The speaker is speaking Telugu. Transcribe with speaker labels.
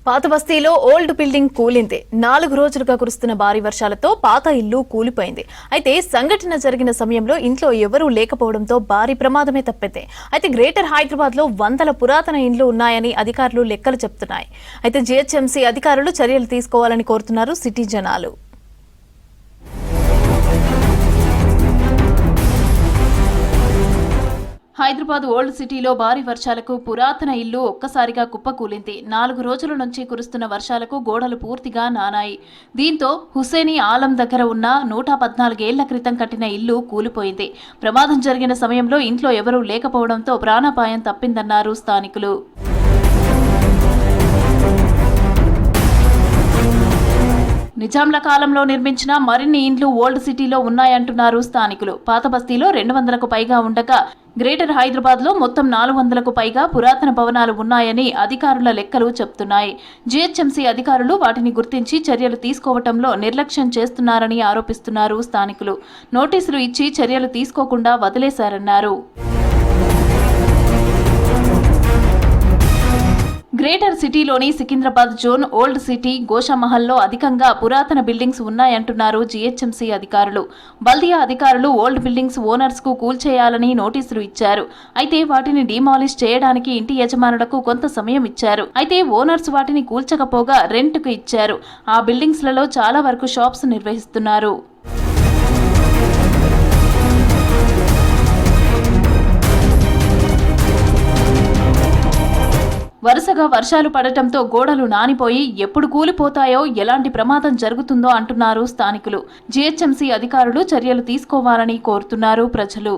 Speaker 1: పాత బస్తీలో ఓల్డ్ బిల్డింగ్ కూలింది. 4 రోజులుగా కురుస్తున్న భారీ వర్షాలతో పాత ఇల్లు కూలిపోయింది. అయితే సంఘటన జరిగిన సమయంలో ఇంట్లో ఎవరూ లేకపోవడంతో భారీ ప్రమాదమే తప్పింది. అయితే గ్రేటర్ హైదరాబాద్ లో వందల పురాతన ఇండ్లు ఉన్నాయని అధికారులు లెక్కలు చెప్తున్నాయి. అయితే జీహెచ్ఎంసీ అధికారులు చర్యలు తీసుకోవాలని కోరుతున్నారు సిటీ జనాలు. హైదరాబాద్ ఓల్డ్ సిటీలో భారీ వర్షాలకు పురాతన ఇల్లు ఒక్కసారిగా కుప్పకూలింది. 4 రోజుల నుంచి కురుస్తున్న వర్షాలకు గోడలు పూర్తిగా నానాయి. దీంతో హుసేనీ ఆలం దగ్గర ఉన్న 114 ఏళ్ల క్రితం కట్టిన ఇల్లు కూలిపోయింది. ప్రమాదం జరిగిన సమయంలో ఇంట్లో ఎవరూ లేకపోవడంతో ప్రాణాపాయం తప్పిందన్నారు స్థానికులు. నిజాంల కాలంలో నిర్మించిన మరిన్ని ఇండ్లు ఓల్డ్ సిటీలో ఉన్నాయంటున్నారు స్థానికులు. పాత బస్తీలో 200కు పైగా ఉండగా గ్రేటర్ హైదరాబాద్ లో మొత్తం 400కు పైగా పురాతన భవనాలు ఉన్నాయని అధికారుల లెక్కలు చెప్తున్నాయి. జీహెచ్ఎంసీ అధికారులు వాటిని గుర్తించి చర్యలు తీసుకోవటంలో నిర్లక్ష్యం చేస్తున్నారని ఆరోపిస్తున్నారు స్థానికులు. నోటీసులు ఇచ్చి చర్యలు తీసుకోకుండా వదిలేశారన్నారు. గ్రేటర్ సిటీలోని సికింద్రాబాద్ జోన్, ఓల్డ్ సిటీ, గోషామహల్లో అధికంగా పురాతన బిల్డింగ్స్ ఉన్నాయంటున్నారు జీహెచ్ఎంసీ అధికారులు. బల్దియా అధికారులు ఓల్డ్ బిల్డింగ్స్ ఓనర్స్ కు కూల్చేయాలని నోటీసులు ఇచ్చారు. అయితే వాటిని డిమాలిష్ చేయడానికి ఇంటి యజమానులకు కొంత సమయం ఇచ్చారు. అయితే ఓనర్స్ వాటిని కూల్చకపోగా రెంట్కు ఇచ్చారు. ఆ బిల్డింగ్స్లలో చాలా వరకు షాప్స్ నిర్వహిస్తున్నారు. వరుసగా వర్షాలు పడటంతో గోడలు నానిపోయి ఎప్పుడు కూలిపోతాయో, ఎలాంటి ప్రమాదం జరుగుతుందో అంటున్నారు స్థానికులు. జీహెచ్ఎంసీ అధికారులు చర్యలు తీసుకోవాలని కోరుతున్నారు ప్రజలు.